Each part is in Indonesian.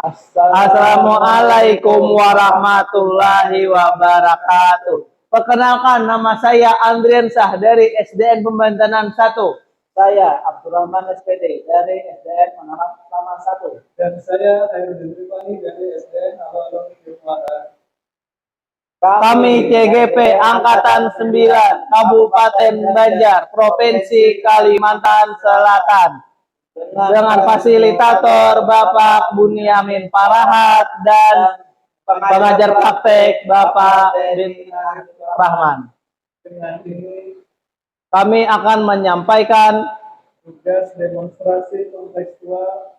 Assalamualaikum warahmatullahi wabarakatuh. Perkenalkan, nama saya Andrian Sah dari SDN Pembantanan 1. Saya Abdurrahman SPD dari SDN Manahan Lama 1. Dan saya Hairudin Rifani dari SDN Alun-Alun Yogyakarta. Kami CGP Angkatan 9 Kabupaten Banjar, Provinsi Kalimantan Selatan. Dengan fasilitator Bapak Bunyamin Parahat dan pengajar praktek Bapak Bin Rahman. Dengan ini Kami akan menyampaikan tugas demonstrasi kontekstual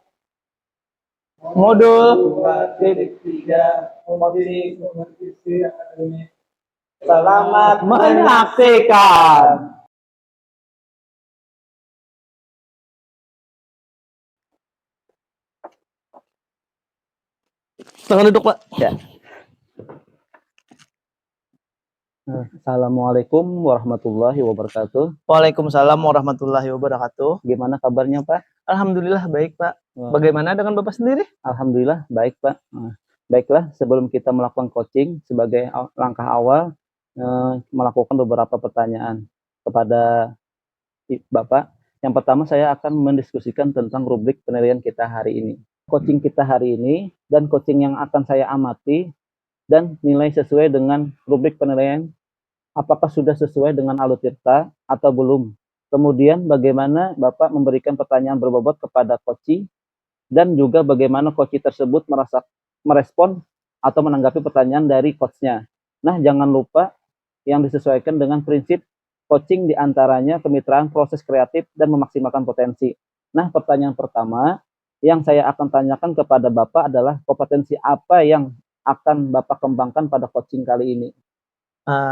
modul 2.3 kompetisi akademik. Selamat menyaksikan. Silahkan duduk, Pak. Ya. Assalamualaikum warahmatullahi wabarakatuh. Waalaikumsalam warahmatullahi wabarakatuh. Gimana kabarnya, Pak? Alhamdulillah baik, Pak. Bagaimana dengan Bapak sendiri? Alhamdulillah baik, Pak. Baiklah, sebelum kita melakukan coaching sebagai langkah awal, melakukan beberapa pertanyaan kepada Bapak. Yang pertama, saya akan mendiskusikan tentang rubrik penilaian kita hari ini. Coaching kita hari ini dan coaching yang akan saya amati dan nilai sesuai dengan rubrik penilaian, apakah sudah sesuai dengan Alutirta atau belum. Kemudian bagaimana Bapak memberikan pertanyaan berbobot kepada coachee dan juga bagaimana coachee tersebut merespon atau menanggapi pertanyaan dari coachnya. Nah, jangan lupa yang disesuaikan dengan prinsip coaching diantaranya kemitraan, proses kreatif, dan memaksimalkan potensi. Nah, pertanyaan pertama yang saya akan tanyakan kepada Bapak adalah kompetensi apa yang akan Bapak kembangkan pada coaching kali ini?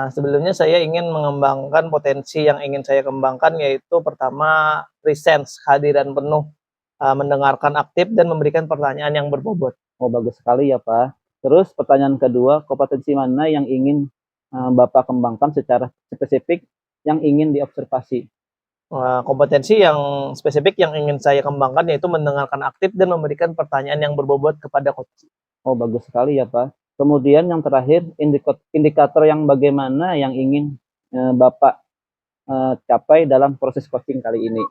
Sebelumnya saya ingin mengembangkan potensi yang ingin saya kembangkan, yaitu pertama presence, kehadiran penuh, mendengarkan aktif dan memberikan pertanyaan yang berbobot. Oh, bagus sekali ya, Pak. Terus pertanyaan kedua, kompetensi mana yang ingin Bapak kembangkan secara spesifik yang ingin diobservasi? Kompetensi yang spesifik yang ingin saya kembangkan yaitu mendengarkan aktif dan memberikan pertanyaan yang berbobot kepada coach. Oh, bagus sekali ya, Pak. Kemudian yang terakhir, indikator yang bagaimana yang ingin Bapak capai dalam proses coaching kali ini?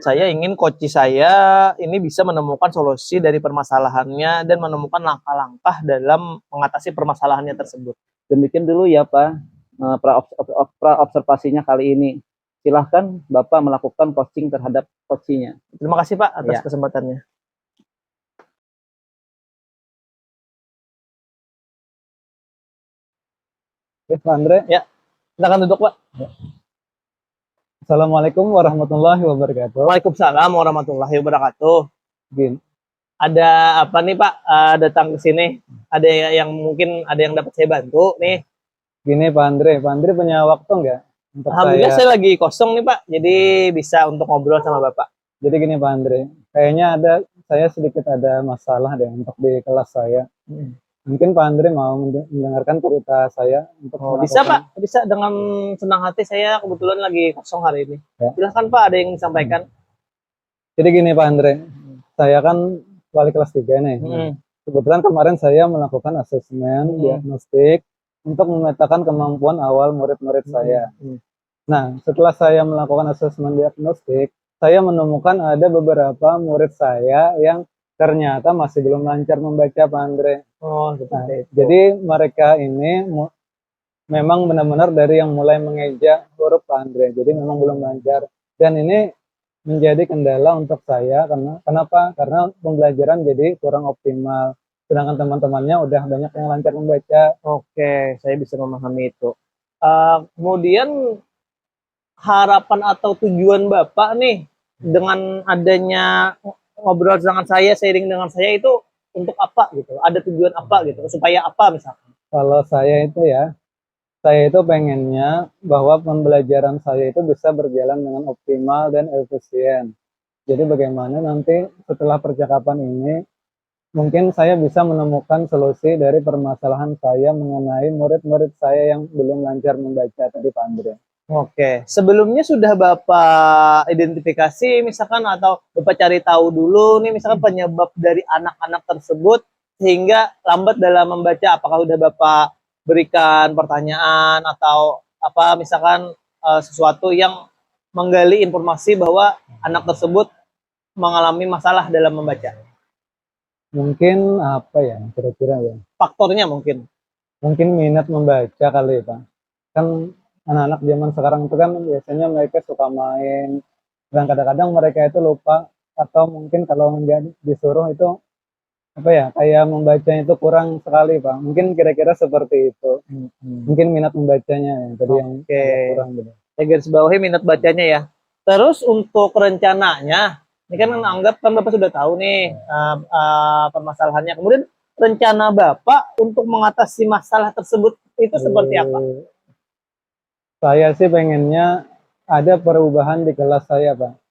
Saya ingin coach saya ini bisa menemukan solusi dari permasalahannya dan menemukan langkah-langkah dalam mengatasi permasalahannya tersebut. Demikian dulu ya, Pak, pra-observasinya kali ini. Silahkan Bapak melakukan coaching terhadap coachee-nya. Terima kasih, Pak, atas kesempatannya. Pak Andre? Ya, silakan duduk, Pak. Assalamualaikum warahmatullahi wabarakatuh. Waalaikumsalam warahmatullahi wabarakatuh. Gini. Ada apa nih, Pak, datang ke sini? Ada yang mungkin ada yang dapat saya bantu nih? Gini, Pak Andre punya waktu nggak? Alhamdulillah saya lagi kosong nih, Pak. Jadi bisa untuk ngobrol sama Bapak. Jadi gini, Pak Andre, kayaknya saya sedikit ada masalah deh untuk di kelas saya. Mungkin Pak Andre mau mendengarkan cerita saya untuk bisa, Pak. Bisa, dengan senang hati. Saya kebetulan lagi kosong hari ini. Ya. Silahkan, Pak, ada yang disampaikan. Jadi gini, Pak Andre, saya kan wali kelas 3 nih. Kebetulan kemarin saya melakukan asesmen diagnostik untuk memetakan kemampuan awal murid-murid saya. Nah, setelah saya melakukan asesmen diagnostik, saya menemukan ada beberapa murid saya yang ternyata masih belum lancar membaca, Pak Andre. Jadi mereka ini memang benar-benar dari yang mulai mengeja huruf, Pak Andre. Jadi memang belum lancar. Dan ini menjadi kendala untuk saya. Kenapa? Karena pembelajaran jadi kurang optimal. Sedangkan teman-temannya udah banyak yang lancar membaca. Oke, saya bisa memahami itu. Kemudian harapan atau tujuan Bapak nih dengan adanya ngobrol dengan saya, sharing dengan saya itu untuk apa gitu? Ada tujuan apa gitu? Supaya apa misalkan? Kalau saya itu pengennya bahwa pembelajaran saya itu bisa berjalan dengan optimal dan efisien. Jadi bagaimana nanti setelah percakapan ini mungkin saya bisa menemukan solusi dari permasalahan saya mengenai murid-murid saya yang belum lancar membaca tadi, Pak Andre. Oke, sebelumnya sudah Bapak identifikasi misalkan atau Bapak cari tahu dulu nih misalkan penyebab dari anak-anak tersebut sehingga lambat dalam membaca? Apakah udah Bapak berikan pertanyaan atau apa misalkan sesuatu yang menggali informasi bahwa anak tersebut mengalami masalah dalam membaca? Mungkin apa ya kira-kira ya? Faktornya mungkin. Mungkin minat membaca kali ya, Pak. Kan anak-anak zaman sekarang itu kan biasanya mereka suka main, dan kadang-kadang mereka itu lupa, atau mungkin kalau nggak disuruh itu apa ya, kayak membacanya itu kurang sekali, Pak. Mungkin kira-kira seperti itu. Mungkin minat membacanya yang tadi yang Oke. agak kurang gitu. Saya garis bawahi minat bacanya ya. Terus untuk rencananya, ini kan anggap kan Bapak sudah tahu nih permasalahannya. Kemudian rencana Bapak untuk mengatasi masalah tersebut itu seperti apa? Saya sih pengennya ada perubahan di kelas saya, Pak.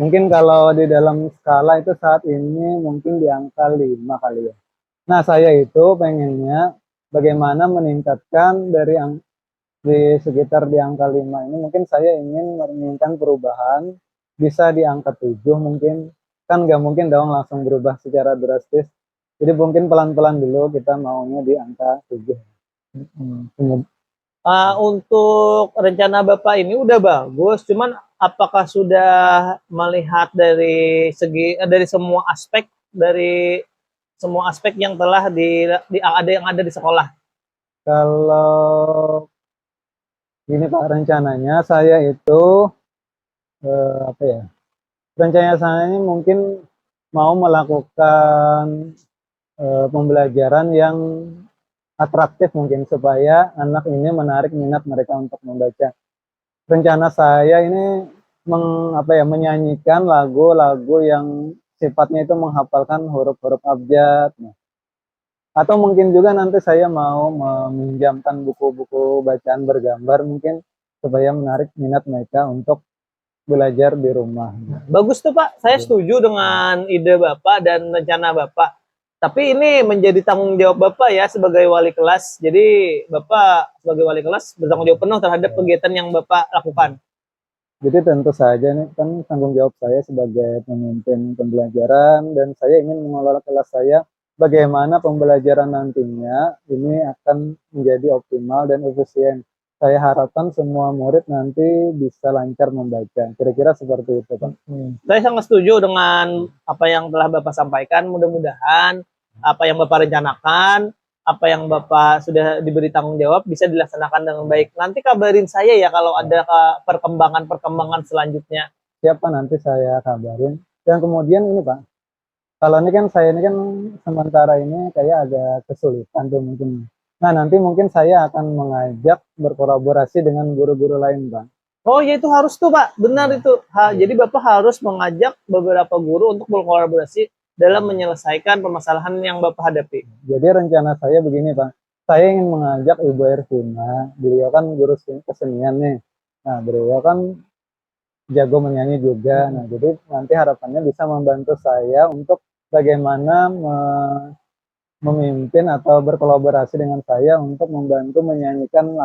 Mungkin kalau di dalam skala itu saat ini mungkin di angka 5 kali ya. Nah, saya itu pengennya bagaimana meningkatkan dari di sekitar di angka 5 ini, mungkin saya ingin menginginkan perubahan bisa di angka 7 mungkin. Kan nggak mungkin dong langsung berubah secara drastis. Jadi mungkin pelan-pelan dulu kita maunya di angka 7. Untuk rencana Bapak ini udah bagus, cuman apakah sudah melihat dari segi dari semua aspek yang telah ada di sekolah? Kalau ini Pak, rencananya saya itu apa ya? Rencana saya ini mungkin mau melakukan pembelajaran yang atraktif mungkin supaya anak ini menarik minat mereka untuk membaca. Rencana saya ini menyanyikan lagu-lagu yang sifatnya itu menghafalkan huruf-huruf abjad. Nah, atau mungkin juga nanti saya mau meminjamkan buku-buku bacaan bergambar mungkin supaya menarik minat mereka untuk belajar di rumah. Bagus tuh Pak, saya setuju dengan ide Bapak dan rencana Bapak. Tapi ini menjadi tanggung jawab Bapak ya sebagai wali kelas. Jadi Bapak sebagai wali kelas bertanggung jawab penuh terhadap kegiatan yang Bapak lakukan. Jadi tentu saja nih kan tanggung jawab saya sebagai pemimpin pembelajaran, dan saya ingin mengelola kelas saya bagaimana pembelajaran nantinya ini akan menjadi optimal dan efisien. Saya harapkan semua murid nanti bisa lancar membaca. Kira-kira seperti itu, Pak. Saya sangat setuju dengan apa yang telah Bapak sampaikan. Mudah-mudahan apa yang Bapak rencanakan, apa yang Bapak sudah diberi tanggung jawab bisa dilaksanakan dengan baik. Nanti kabarin saya ya kalau ada perkembangan selanjutnya. Siapa nanti saya kabarin. Dan kemudian ini Pak, kalau ini kan saya ini kan sementara ini kayak agak kesulitan tuh mungkin. Nah, nanti mungkin saya akan mengajak berkolaborasi dengan guru-guru lain, Pak. Oh ya itu harus tuh Pak, benar itu. Jadi Bapak harus mengajak beberapa guru untuk berkolaborasi dalam menyelesaikan permasalahan yang Bapak hadapi. Jadi rencana saya begini, Pak. Saya ingin mengajak Ibu Ervina, beliau kan guru kesenian nih. Nah, beliau kan jago menyanyi juga. Nah, jadi nanti harapannya bisa membantu saya untuk bagaimana memimpin atau berkolaborasi dengan saya untuk membantu menyanyikan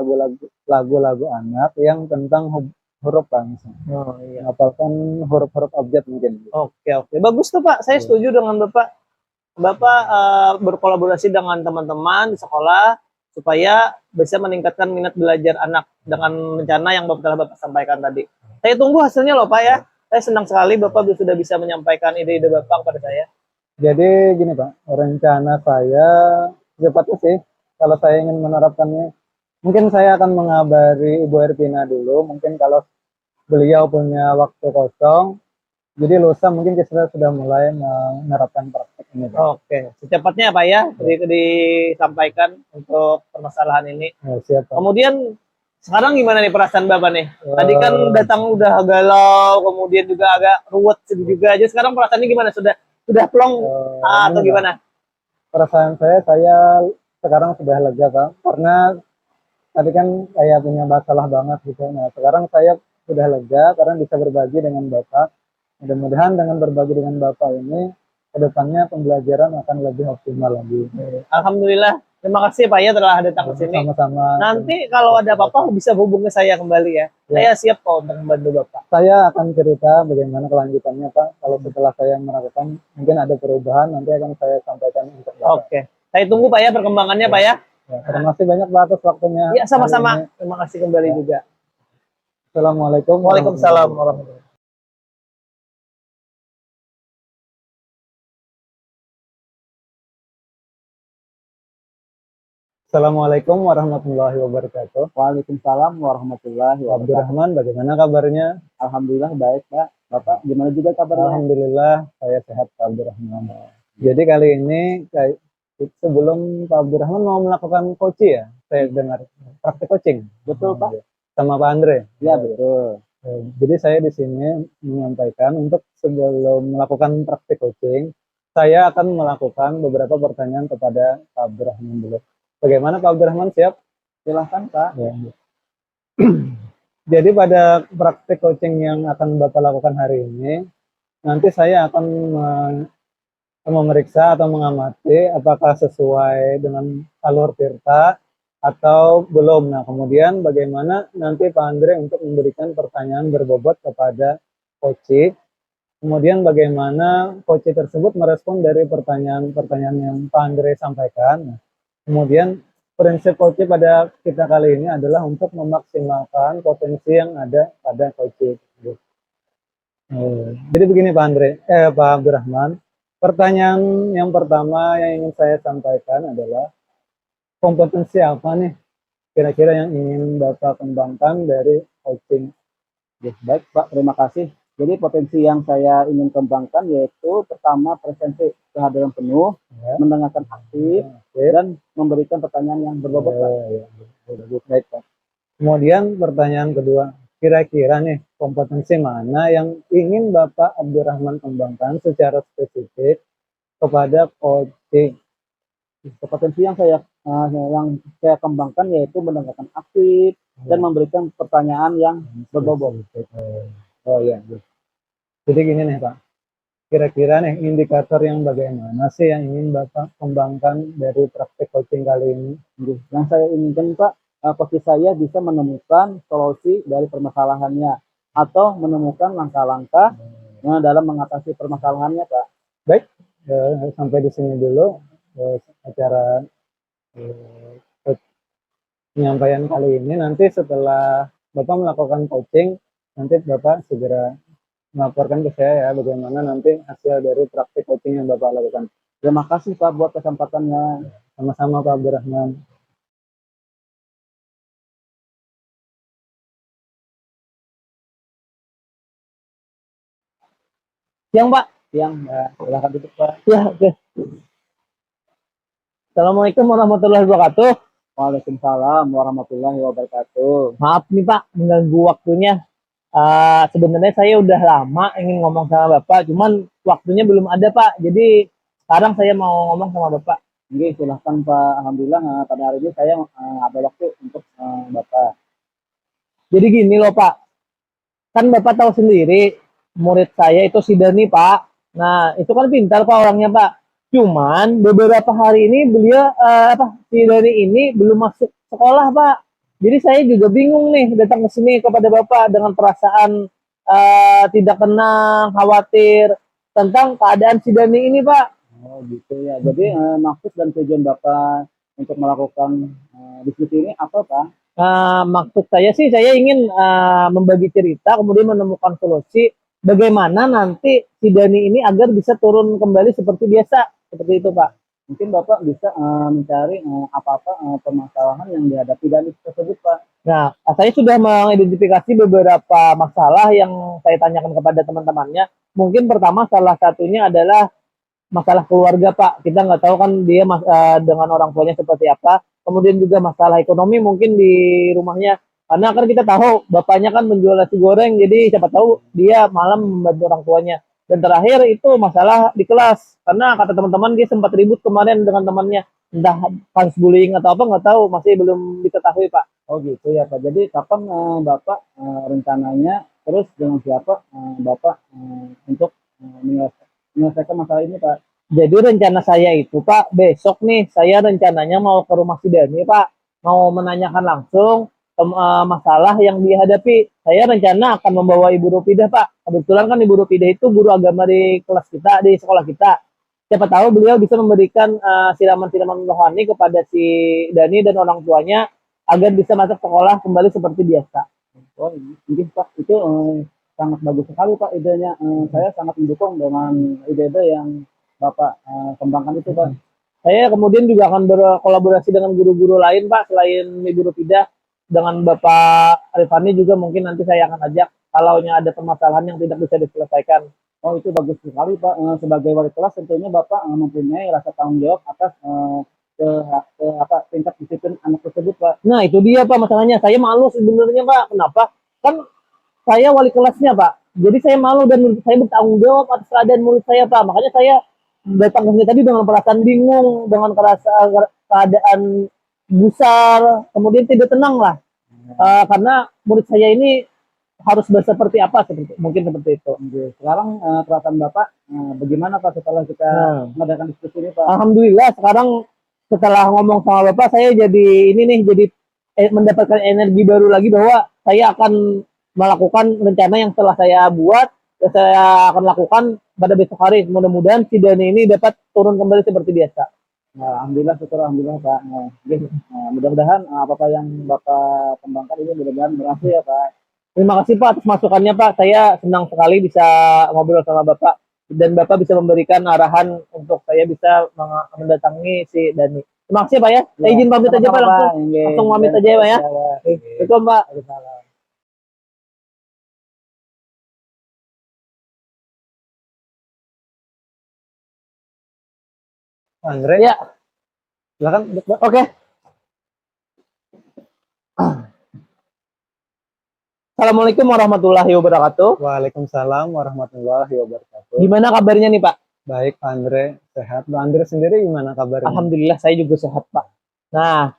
lagu-lagu anak yang tentang huruf Pak. Oh iya. Menghafalkan huruf-huruf abjad mungkin. Oke. Bagus tuh Pak. Saya setuju dengan Bapak. Bapak berkolaborasi dengan teman-teman di sekolah supaya bisa meningkatkan minat belajar anak dengan rencana yang telah Bapak sampaikan tadi. Saya tunggu hasilnya loh Pak ya. Saya senang sekali Bapak sudah bisa menyampaikan ide-ide Bapak kepada saya. Jadi gini Pak, rencana saya secepatnya sih, kalau saya ingin menerapkannya, mungkin saya akan mengabari Ibu Ervina dulu, mungkin kalau beliau punya waktu kosong, jadi lusa mungkin kita sudah mulai menerapkan praktek ini Pak. Oke, secepatnya Pak ya, disampaikan untuk permasalahan ini. Ya, siap, Pak. Kemudian sekarang gimana nih perasaan Bapak nih? Tadi kan datang udah galau, kemudian juga agak ruwet juga aja. Sekarang perasaannya gimana? Sudah plong atau gimana? Perasaan saya sekarang sudah lega Pak, karena tadi kan saya punya masalah banget gitu. Nah sekarang saya sudah lega karena bisa berbagi dengan Bapak. Mudah-mudahan dengan berbagi dengan Bapak ini kedepannya pembelajaran akan lebih optimal lagi. Alhamdulillah Terima kasih Pak ya telah datang ke sini. Sama-sama. Nanti kalau ada apa-apa bisa hubungi saya kembali ya. Saya siap kok untuk membantu Bapak. Saya akan cerita bagaimana kelanjutannya Pak. Kalau setelah saya melakukan mungkin ada perubahan, nanti akan saya sampaikan untuk Bapak. Oke. Saya tunggu Pak ya perkembangannya Pak ya. Ya, terima kasih banyak Pak atas waktunya. Ya sama-sama. Hari ini. Terima kasih kembali juga. Assalamualaikum. Waalaikumsalam warahmatullahi wabarakatuh. Assalamualaikum warahmatullahi wabarakatuh. Waalaikumsalam warahmatullahi Pak wabarakatuh. Abdurrahman, bagaimana kabarnya? Alhamdulillah baik Pak. Bapak gimana juga kabarnya? Alhamdulillah saya sehat Pak Abdurrahman. Jadi kali ini sebelum Pak Abdurrahman mau melakukan coaching ya, saya dengar praktek coaching. Betul Pak? Sama Pak Andre. Ya betul. Jadi saya di sini menyampaikan untuk sebelum melakukan praktek coaching, saya akan melakukan beberapa pertanyaan kepada Pak Abdurrahman dulu. Bagaimana Pak Abdurrahman, siap? Silahkan Pak. Ya. Jadi pada praktek coaching yang akan Bapak lakukan hari ini, nanti saya akan memeriksa atau mengamati apakah sesuai dengan alur Tirta atau belum. Nah, kemudian bagaimana nanti Pak Andre untuk memberikan pertanyaan berbobot kepada coach. Kemudian bagaimana coach tersebut merespon dari pertanyaan-pertanyaan yang Pak Andre sampaikan. Nah, kemudian prinsip coach pada kita kali ini adalah untuk memaksimalkan potensi yang ada pada coach. Jadi begini Pak Abdurrahman, pertanyaan yang pertama yang ingin saya sampaikan adalah kompetensi apa nih kira-kira yang ingin Bapak kembangkan dari coaching? Baik Pak, terima kasih. Jadi potensi yang saya ingin kembangkan yaitu pertama presensi kehadiran penuh, Ya. mendengarkan aktif, dan memberikan pertanyaan yang berbobot Pak. Baik Pak. Kemudian pertanyaan kedua, kira-kira nih kompetensi mana yang ingin Bapak Abdurrahman kembangkan secara spesifik kepada coaching? Potensi yang saya kembangkan yaitu mendengarkan aktif dan memberikan pertanyaan yang berbobot. Oh iya. Jadi gini nih Pak, kira-kira nih indikator yang bagaimana sih yang ingin Bapak kembangkan dari praktek coaching kali ini? Yang saya inginkan Pak, coach saya bisa menemukan solusi dari permasalahannya atau menemukan langkah-langkah dalam mengatasi permasalahannya Pak. Baik, sampai di sini dulu acara penyampaian kali ini. Nanti setelah Bapak melakukan coaching, nanti Bapak segera melaporkan ke saya ya bagaimana nanti hasil dari praktik coaching yang Bapak lakukan. Terima kasih Pak buat kesempatannya. Sama-sama Pak Abdurrahman. Siang Pak. Siang, silakan duduk Pak. Ya, oke. Assalamualaikum warahmatullahi wabarakatuh. Waalaikumsalam warahmatullahi wabarakatuh. Maaf nih Pak, mengganggu waktunya. Sebenarnya saya udah lama ingin ngomong sama Bapak, cuman waktunya belum ada Pak. Jadi sekarang saya mau ngomong sama Bapak. Oke, silahkan Pak. Alhamdulillah pada hari ini saya ada waktu untuk Bapak. Jadi gini loh Pak, kan Bapak tahu sendiri murid saya itu si Dani Pak. Nah itu kan pintar Pak orangnya Pak. Cuman beberapa hari ini beliau si Dani ini belum masuk sekolah Pak. Jadi saya juga bingung nih datang ke sini kepada Bapak dengan perasaan tidak tenang, khawatir tentang keadaan si Dani ini Pak. Oh gitu ya. Jadi maksud dan tujuan Bapak untuk melakukan diskusi ini apa Pak? Maksud saya sih saya ingin membagi cerita kemudian menemukan solusi bagaimana nanti si Dani ini agar bisa turun kembali seperti biasa, seperti itu Pak. Mungkin Bapak bisa mencari apa-apa permasalahan yang dihadapi Dani tersebut Pak. Nah, saya sudah mengidentifikasi beberapa masalah yang saya tanyakan kepada teman-temannya. Mungkin pertama salah satunya adalah masalah keluarga Pak. Kita nggak tahu kan dia dengan orang tuanya seperti apa. Kemudian juga masalah ekonomi mungkin di rumahnya. Karena kan kita tahu bapaknya kan menjual nasi goreng, jadi siapa tahu dia malam membantu orang tuanya. Dan terakhir itu masalah di kelas. Karena kata teman-teman dia sempat ribut kemarin dengan temannya. Entah kasus bullying atau apa nggak tahu, masih belum diketahui Pak. Oh gitu ya Pak. Jadi kapan Bapak rencananya terus dengan siapa Bapak untuk menyelesaikan masalah ini Pak? Jadi rencana saya itu Pak, besok nih saya rencananya mau ke rumah si Dani Pak, mau menanyakan langsung masalah yang dihadapi. Saya rencana akan membawa Ibu Rupidah Pak. Kebetulan kan Ibu Rupidah itu guru agama di kelas kita, di sekolah kita. Siapa tahu beliau bisa memberikan siraman-siraman rohani kepada si Dani dan orang tuanya agar bisa masuk sekolah kembali seperti biasa. Oh, mungkin Pak, itu sangat bagus sekali Pak idenya. Saya sangat mendukung dengan ide-ide yang Bapak kembangkan itu Pak. Saya kemudian juga akan berkolaborasi dengan guru-guru lain Pak, selain Ibu Rupidah, dengan Bapak Arifani juga mungkin nanti saya akan ajak kalau ada permasalahan yang tidak bisa diselesaikan. Oh, itu bagus sekali Pak. Sebagai wali kelas tentunya Bapak mempunyai rasa tanggung jawab atas tingkat disiplin anak tersebut Pak. Nah itu dia Pak masalahnya, saya malu sebenarnya Pak. Kenapa? Kan saya wali kelasnya Pak, jadi saya malu dan saya bertanggung jawab atas keadaan murid saya Pak. Makanya saya datang ke sini tadi dengan perasaan bingung, dengan keadaan gusar, kemudian tidak tenang lah. Karena murid saya ini harus seperti apa, mungkin seperti itu. Sekarang perasaan Bapak bagaimana Pak setelah kita mengadakan diskusi ini Pak? Alhamdulillah sekarang setelah ngomong sama Bapak saya jadi ini nih, jadi mendapatkan energi baru lagi bahwa saya akan melakukan rencana yang telah saya buat, saya akan lakukan pada besok hari. Mudah-mudahan si Dani ini dapat turun kembali seperti biasa. Nah, alhamdulillah, syukur alhamdulillah Pak. Mudah-mudahan apa yang Bapak kembangkan ini mudah-mudahan berhasil ya Pak. Terima kasih Pak atas masukannya Pak. Saya senang sekali bisa ngobrol sama Bapak dan Bapak bisa memberikan arahan untuk saya bisa mendatangi si Dani. Terima kasih Pak ya. Saya izin pamit aja Pak langsung pamit aja ya Pak ya. Assalamualaikum Pak. Andre, Ya, silakan. oke. Assalamualaikum warahmatullahi wabarakatuh. Waalaikumsalam warahmatullahi wabarakatuh. Gimana kabarnya nih Pak? Baik, Pak Andre, sehat. Pak Andre sendiri gimana kabarnya? Alhamdulillah saya juga sehat Pak. Nah,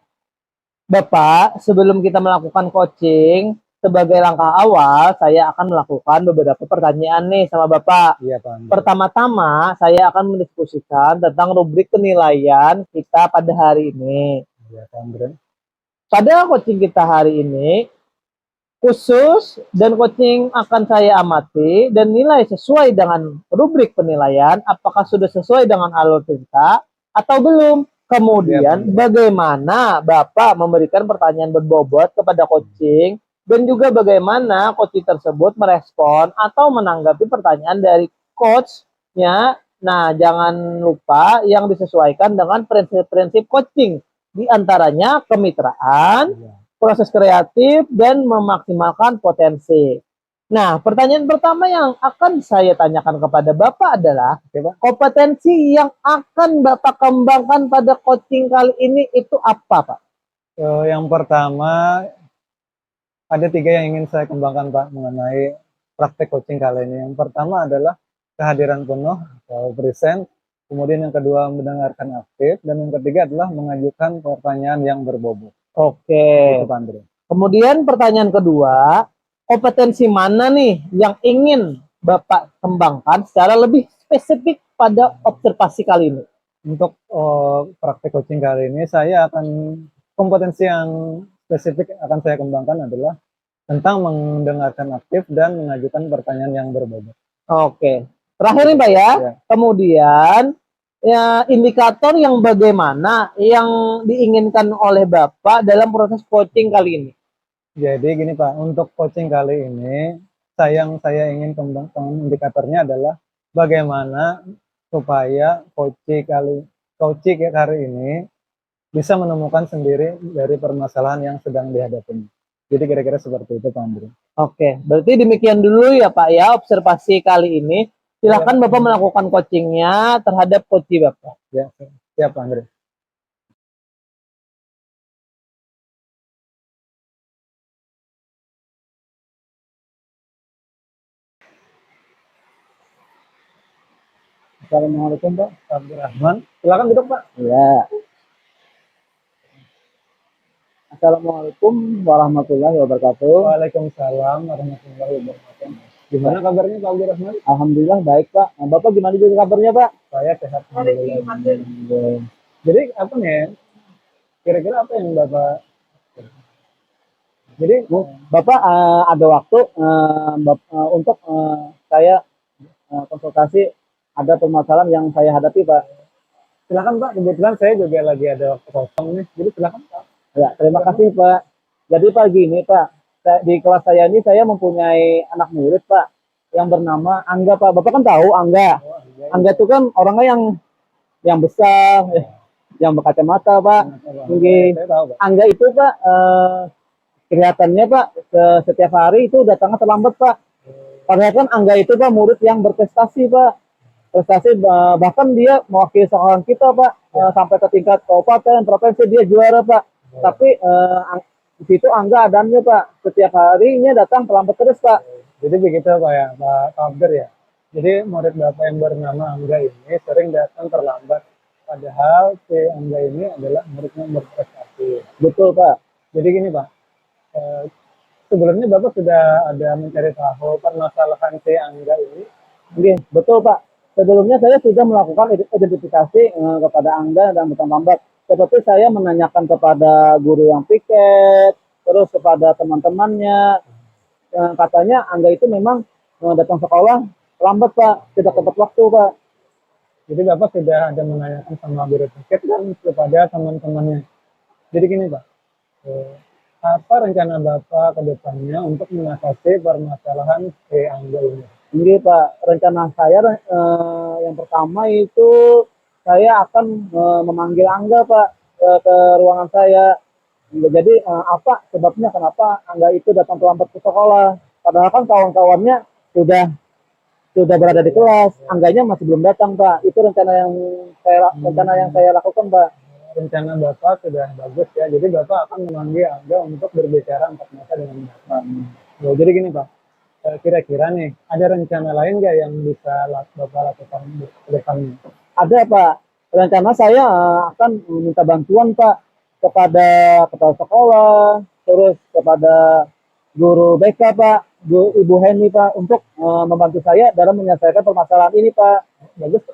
Bapak, sebelum kita melakukan coaching, sebagai langkah awal, saya akan melakukan beberapa pertanyaan nih sama Bapak. Iya, Pak Andre. Pertama-tama, saya akan mendiskusikan tentang rubrik penilaian kita pada hari ini. Iya, Pak Andre. Pada coaching kita hari ini, khusus dan coaching akan saya amati dan nilai sesuai dengan rubrik penilaian, apakah sudah sesuai dengan alur cerita atau belum. Kemudian bagaimana Bapak memberikan pertanyaan berbobot kepada coaching dan juga bagaimana coaching tersebut merespon atau menanggapi pertanyaan dari coachnya. Nah, jangan lupa yang disesuaikan dengan prinsip-prinsip coaching, diantaranya kemitraan, proses kreatif, dan memaksimalkan potensi. Nah, pertanyaan pertama yang akan saya tanyakan kepada Bapak adalah kompetensi yang akan Bapak kembangkan pada coaching kali ini itu apa, Pak? Yang pertama, ada 3 yang ingin saya kembangkan, Pak, mengenai praktek coaching kali ini. Yang pertama adalah kehadiran penuh atau present. Kemudian yang kedua, mendengarkan aktif. Dan yang ketiga adalah mengajukan pertanyaan yang berbobot. Oke. Itu, Pak Andre. Kemudian pertanyaan kedua, kompetensi mana nih yang ingin Bapak kembangkan secara lebih spesifik pada observasi kali ini? Untuk praktek coaching kali ini, saya akan kompetensi yang spesifik akan saya kembangkan adalah tentang mendengarkan aktif dan mengajukan pertanyaan yang berbobot. Oke. Terakhir nih Pak ya. Kemudian ya, indikator yang bagaimana yang diinginkan oleh Bapak dalam proses coaching kali ini? Jadi gini Pak, untuk coaching kali ini saya ingin kembangkan indikatornya adalah bagaimana supaya coaching kali ini bisa menemukan sendiri dari permasalahan yang sedang dihadapi. Jadi kira-kira seperti itu Pak Andre. Oke, berarti demikian dulu ya Pak ya observasi kali ini. Silakan Bapak melakukan coachingnya terhadap coaching Bapak. Ya, siap Pak Andre. Assalamualaikum Pak Abdurrahman. Silakan duduk Pak. Ya. Assalamualaikum warahmatullahi wabarakatuh. Waalaikumsalam warahmatullahi wabarakatuh. Gimana kabarnya Pak Abdurrahman? Alhamdulillah baik Pak. Nah, Bapak gimana juga kabarnya Pak? Saya sehat. Alhamdulillah. Jadi apa nih? Kira-kira apa yang Bapak? Jadi Bapak ada waktu untuk saya konsultasi, ada permasalahan yang saya hadapi Pak. silakan Pak. Kebetulan saya juga lagi ada waktu kosong nih. Jadi silakan Pak. Ya, terima kasih Pak. Jadi Pak gini Pak, di kelas saya ini saya mempunyai anak murid Pak yang bernama Angga Pak. Bapak kan tahu Angga. Oh, iya. Angga itu kan orangnya yang besar, yang berkacamata Pak. Oke. Saya tahu Pak. Angga itu Pak kelihatannya Pak setiap hari itu datangnya terlambat Pak. Padahal kan Angga itu Pak murid yang berprestasi Pak. Prestasi bahkan dia mewakili sekolah kita Pak sampai ke tingkat kabupaten, provinsi dia juara Pak. Tapi di situ Angga adanya Pak. Setiap harinya datang terlambat terus Pak. Jadi begitu Pak ya, Pak Abdur ya. Jadi murid Bapak yang bernama Angga ini sering datang terlambat. Padahal si Angga ini adalah murid yang berprestasi. Betul Pak. Jadi gini Pak, sebelumnya Bapak sudah ada mencari tahu permasalahan si Angga ini. Oke, betul Pak. Sebelumnya saya sudah melakukan identifikasi kepada Angga dan bukan lambat. Seperti saya menanyakan kepada guru yang piket, terus kepada teman-temannya. Katanya Angga itu memang datang sekolah lambat Pak, tidak tepat waktu Pak. Jadi Bapak sudah ada menanyakan sama guru piket dan kepada teman-temannya. Jadi gini Pak, apa rencana Bapak ke depannya untuk mengatasi permasalahan si Angga ini? Jadi Pak, rencana saya yang pertama itu saya akan memanggil Angga Pak ke ruangan saya. Jadi apa sebabnya kenapa Angga itu datang terlambat ke sekolah? Padahal kan kawan-kawannya sudah berada di kelas, Angganya masih belum datang Pak. Itu rencana yang saya lakukan Pak. Rencana Bapak sudah bagus ya. Jadi Bapak akan memanggil Angga untuk berbicara empat mata dengan Bapak. Nah, jadi gini Pak, kira-kira nih ada rencana lain nggak yang bisa Bapak lakukan ke depannya? Ada Pak. Rencana saya akan meminta bantuan Pak kepada kepala sekolah, terus kepada guru BK Pak, Ibu Heni Pak untuk membantu saya dalam menyelesaikan permasalahan ini Pak. Bagus.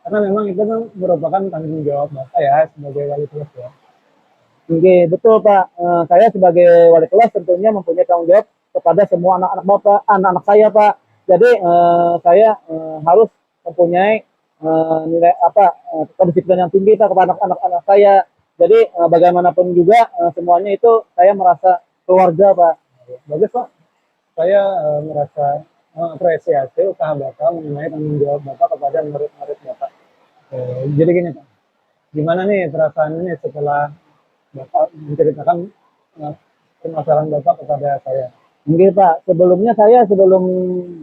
Karena memang itu kan merupakan tanggung jawab Bapak ya sebagai wali kelas ya. Oke, betul Pak. Saya sebagai wali kelas tentunya mempunyai tanggung jawab kepada semua anak-anak Bapak, anak-anak saya Pak. Jadi saya harus mempunyai nilai kedisiplinan yang tinggi Pak kepada anak-anak saya. Jadi bagaimanapun juga semuanya itu saya merasa keluarga Pak. Bagus Pak. Saya merasa mengapresiasi usaha Bapak mengenai tanggung jawab Bapak kepada murid-murid Bapak. Jadi gini Pak, gimana nih perasaan ini setelah Bapak menceritakan permasalahan Bapak kepada saya? Mungkin Pak, sebelum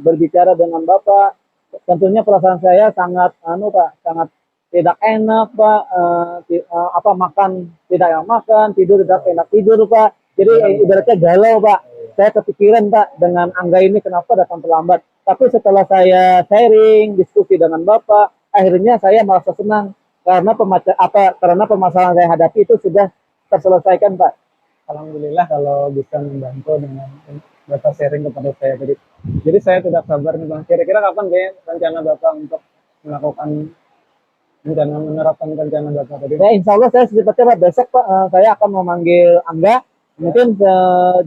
berbicara dengan Bapak, tentunya perasaan saya sangat sangat tidak enak Pak. Makan tidak enak makan, tidur tidak enak tidur Pak. Jadi ibaratnya galau Pak. Saya kepikiran Pak dengan Angga ini kenapa datang terlambat. Tapi setelah saya sharing, diskusi dengan Bapak, akhirnya saya merasa senang karena permasalahan saya hadapi itu sudah terselesaikan Pak. Alhamdulillah kalau bisa membantu dengan Bapak sharing kepada saya tadi. Jadi saya tidak sabar nih Bang. Kira-kira kapan deh rencana Bapak untuk menerapkan rencana Bapak tadi? Ya insya Allah saya secepatnya Pak. Besok Pak saya akan memanggil Angga. Mungkin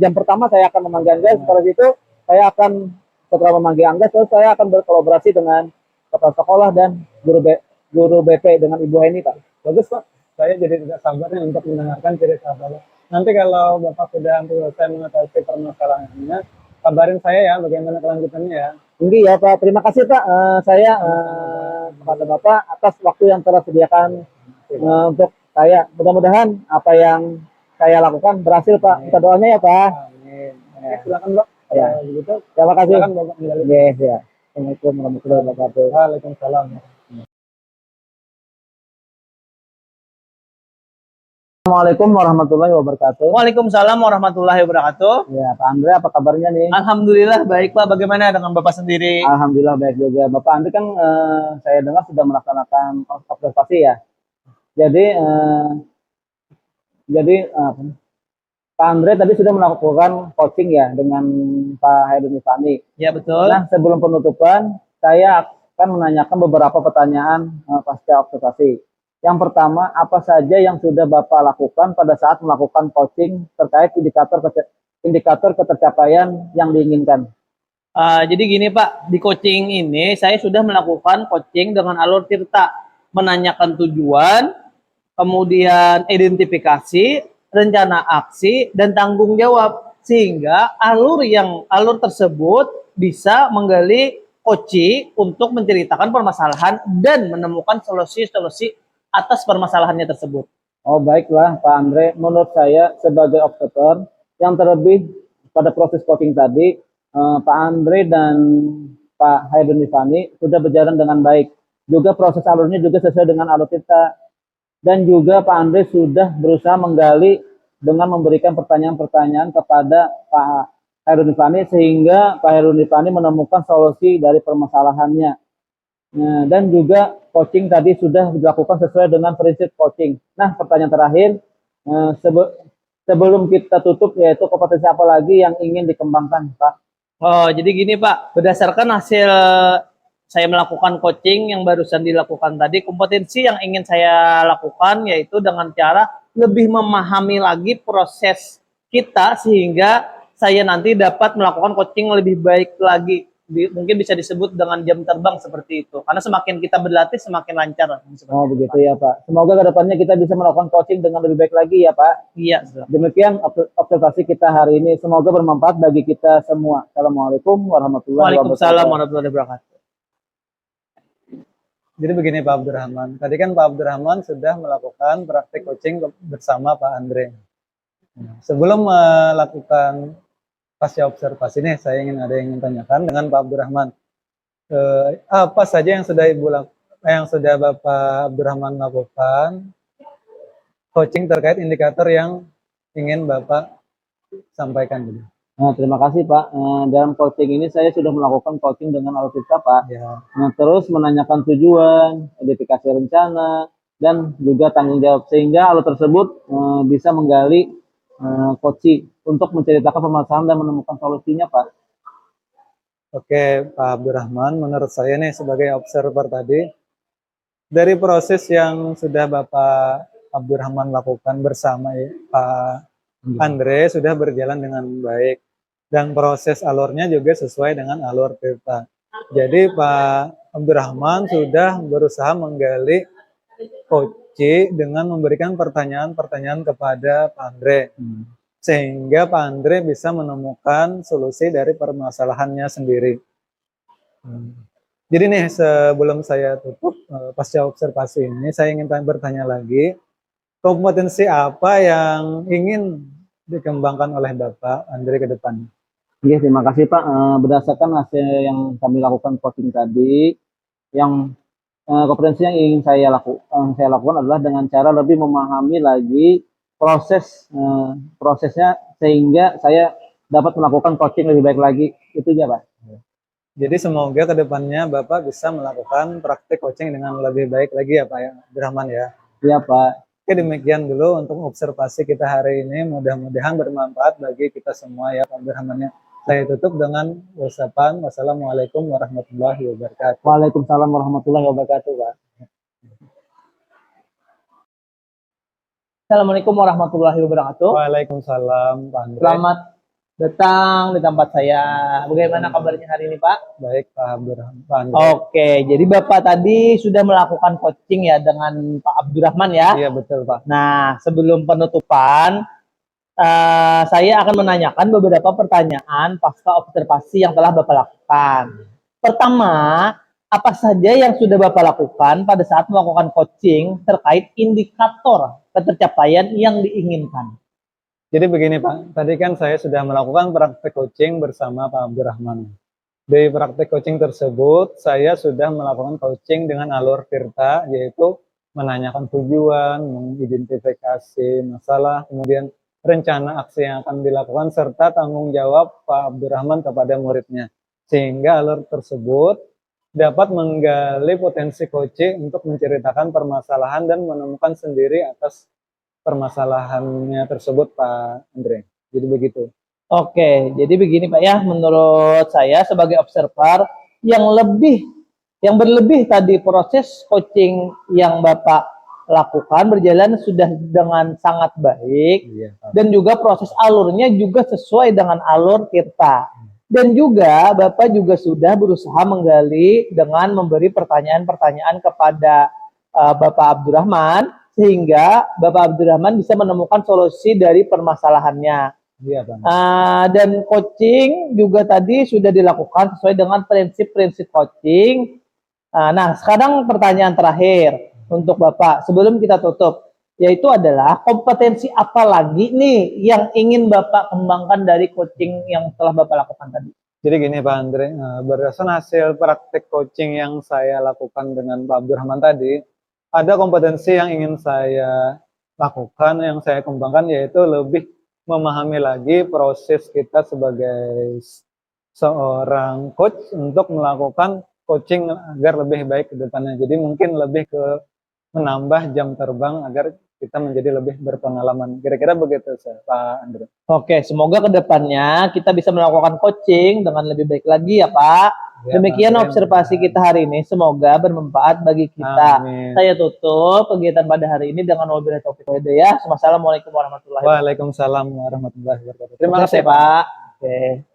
jam pertama saya akan memanggil Angga. Setelah itu saya akan setelah memanggil Angga, terus saya akan berkolaborasi dengan kepala sekolah dan guru BP dengan Ibu Heni Pak. Bagus Pak. Saya jadi tidak sabar nih untuk mendengarkan cerita Bapak. Nanti kalau Bapak sudah selesai mengatasi permasalahannya, kabarin saya ya bagaimana kelanjutannya ya. Tinggi ya Pak. Terima kasih Pak. Saya kepada Bapak atas waktu yang telah sediakan untuk saya. Mudah-mudahan apa yang saya lakukan berhasil Pak. Kita doanya ya Pak. Amin. Oke, silakan Pak. Ya. Begitu. Terima kasih. Silakan Bapak kembali. Yes, ya. Assalamualaikum warahmatullahi wabarakatuh. Waalaikumsalam. Assalamualaikum warahmatullahi wabarakatuh. Waalaikumsalam warahmatullahi wabarakatuh. Ya, Pak Andre apa kabarnya nih? Alhamdulillah baik Pak. Bagaimana dengan Bapak sendiri? Alhamdulillah baik juga. Bapak Andre kan saya dengar sudah melaksanakan observasi ya. Jadi Pak Andre tadi sudah melakukan coaching ya dengan Pak Hairul Nifani. Ya betul. Nah, sebelum penutupan, saya akan menanyakan beberapa pertanyaan pasca observasi. Yang pertama, apa saja yang sudah Bapak lakukan pada saat melakukan coaching terkait indikator ketercapaian yang diinginkan? Jadi gini Pak, di coaching ini saya sudah melakukan coaching dengan alur Tirta, menanyakan tujuan, kemudian identifikasi, rencana aksi, dan tanggung jawab, sehingga alur tersebut bisa menggali coaching untuk menceritakan permasalahan dan menemukan solusi-solusi atas permasalahannya tersebut. Oh baiklah Pak Andre, menurut saya sebagai observer yang terlebih pada proses coaching tadi, Pak Andre dan Pak Hairul Nifani sudah berjalan dengan baik. Juga proses alurnya juga sesuai dengan alur kita. Dan juga Pak Andre sudah berusaha menggali dengan memberikan pertanyaan-pertanyaan kepada Pak Hairul Nifani sehingga Pak Hairul Nifani menemukan solusi dari permasalahannya. Nah, dan juga coaching tadi sudah dilakukan sesuai dengan prinsip coaching. Nah, pertanyaan terakhir, sebelum kita tutup yaitu kompetensi apa lagi yang ingin dikembangkan, Pak? Oh, jadi gini Pak, berdasarkan hasil saya melakukan coaching yang barusan dilakukan tadi, kompetensi yang ingin saya lakukan yaitu dengan cara lebih memahami lagi proses kita sehingga saya nanti dapat melakukan coaching lebih baik lagi. Mungkin bisa disebut dengan jam terbang seperti itu. Karena semakin kita berlatih semakin lancar. Oh begitu ya Pak. Semoga kedepannya kita bisa melakukan coaching dengan lebih baik lagi ya Pak. Iya. Demikian observasi kita hari ini. Semoga bermanfaat bagi kita semua. Assalamualaikum warahmatullahi wabarakatuh. Waalaikumsalam warahmatullahi wabarakatuh. Jadi begini Pak Abdurrahman, tadi kan Pak Abdurrahman sudah melakukan praktik coaching bersama Pak Andre. Sebelum melakukan pasca observasi nih, saya ada yang ingin tanyakan dengan Pak Abdurrahman. Apa saja yang sudah Bapak Abdurrahman lakukan coaching terkait indikator yang ingin Bapak sampaikan dulu? Nah, terima kasih Pak. Dalam coaching ini saya sudah melakukan coaching dengan alur kita Pak. Ya. Nah, terus menanyakan tujuan, identifikasi rencana, dan juga tanggung jawab sehingga alur tersebut bisa menggali coaching untuk menceritakan permasalahan dan menemukan solusinya Pak. Oke Pak Abdurrahman, menurut saya nih sebagai observer tadi, dari proses yang sudah Bapak Abdurrahman lakukan bersama Pak Andre sudah berjalan dengan baik. Dan proses alurnya juga sesuai dengan alur Tirta. Jadi Pak Abdurrahman sudah berusaha menggali coaching dengan memberikan pertanyaan-pertanyaan kepada Pak Andre. Sehingga Pak Andre bisa menemukan solusi dari permasalahannya sendiri. Jadi nih sebelum saya tutup pasca observasi ini, saya ingin bertanya lagi, kompetensi apa yang ingin dikembangkan oleh Bapak Andre ke depan? Iya, terima kasih Pak. Berdasarkan hasil yang kami lakukan coaching tadi, yang kompetensi yang ingin saya lakukan adalah dengan cara lebih memahami lagi prosesnya sehingga saya dapat melakukan coaching lebih baik lagi. Itu aja Pak. Jadi semoga kedepannya Bapak bisa melakukan praktik coaching dengan lebih baik lagi ya Pak ya, Abdurrahman ya. Iya Pak. Oke, demikian dulu untuk observasi kita hari ini. Mudah-mudahan bermanfaat bagi kita semua ya Pak Abdurrahman ya. Saya tutup dengan ucapan wassalamualaikum warahmatullahi wabarakatuh. Waalaikumsalam warahmatullahi wabarakatuh Pak. Assalamualaikum warahmatullahi wabarakatuh. Waalaikumsalam Pak Andre. Selamat datang di tempat saya. Bagaimana kabarnya hari ini Pak? Baik Pak Abdurrahman. Pak Andre. Oke, jadi Bapak tadi sudah melakukan coaching ya dengan Pak Abdurrahman ya? Iya betul Pak. Nah, sebelum penutupan, saya akan menanyakan beberapa pertanyaan pasca observasi yang telah Bapak lakukan. Pertama, apa saja yang sudah Bapak lakukan pada saat melakukan coaching terkait indikator ketercapaian yang diinginkan? Jadi begini Pak, tadi kan saya sudah melakukan praktek coaching bersama Pak Abdurrahman. Dari praktek coaching tersebut, saya sudah melakukan coaching dengan alur Tirta, yaitu menanyakan tujuan, mengidentifikasi masalah, kemudian rencana aksi yang akan dilakukan, serta tanggung jawab Pak Abdurrahman kepada muridnya. Sehingga alur tersebut dapat menggali potensi coaching untuk menceritakan permasalahan dan menemukan sendiri atas permasalahannya tersebut Pak Andre. Jadi begitu. Oke, jadi begini Pak ya, menurut saya sebagai observer yang berlebih tadi proses coaching yang Bapak lakukan berjalan sudah dengan sangat baik Iya, Pak. dan juga proses alurnya juga sesuai dengan alur kita. Dan juga Bapak juga sudah berusaha menggali dengan memberi pertanyaan-pertanyaan kepada Bapak Abdurrahman sehingga Bapak Abdurrahman bisa menemukan solusi dari permasalahannya. Iya, Pak. Dan coaching juga tadi sudah dilakukan sesuai dengan prinsip-prinsip coaching. Nah, sekarang pertanyaan terakhir untuk Bapak sebelum kita tutup, yaitu adalah kompetensi apa lagi nih yang ingin Bapak kembangkan dari coaching yang telah Bapak lakukan tadi? Jadi gini Pak Andre, berdasarkan hasil praktek coaching yang saya lakukan dengan Pak Abdurrahman tadi, ada kompetensi yang ingin saya lakukan, yang saya kembangkan, yaitu lebih memahami lagi proses kita sebagai seorang coach untuk melakukan coaching agar lebih baik ke depannya. Jadi mungkin lebih ke menambah jam terbang agar kita menjadi lebih berpengalaman. Kira-kira begitu Pak Andre. Oke, semoga kedepannya kita bisa melakukan coaching dengan lebih baik lagi ya Pak. Ya, Demikian Pak Andre. observasi kita hari ini, semoga bermanfaat bagi kita. Amin. Saya tutup kegiatan pada hari ini dengan wabillahi taufiq wal hidayah. Wassalamualaikum warahmatullahi wabarakatuh. Waalaikumsalam warahmatullahi wabarakatuh. Terima kasih Pak. Oke.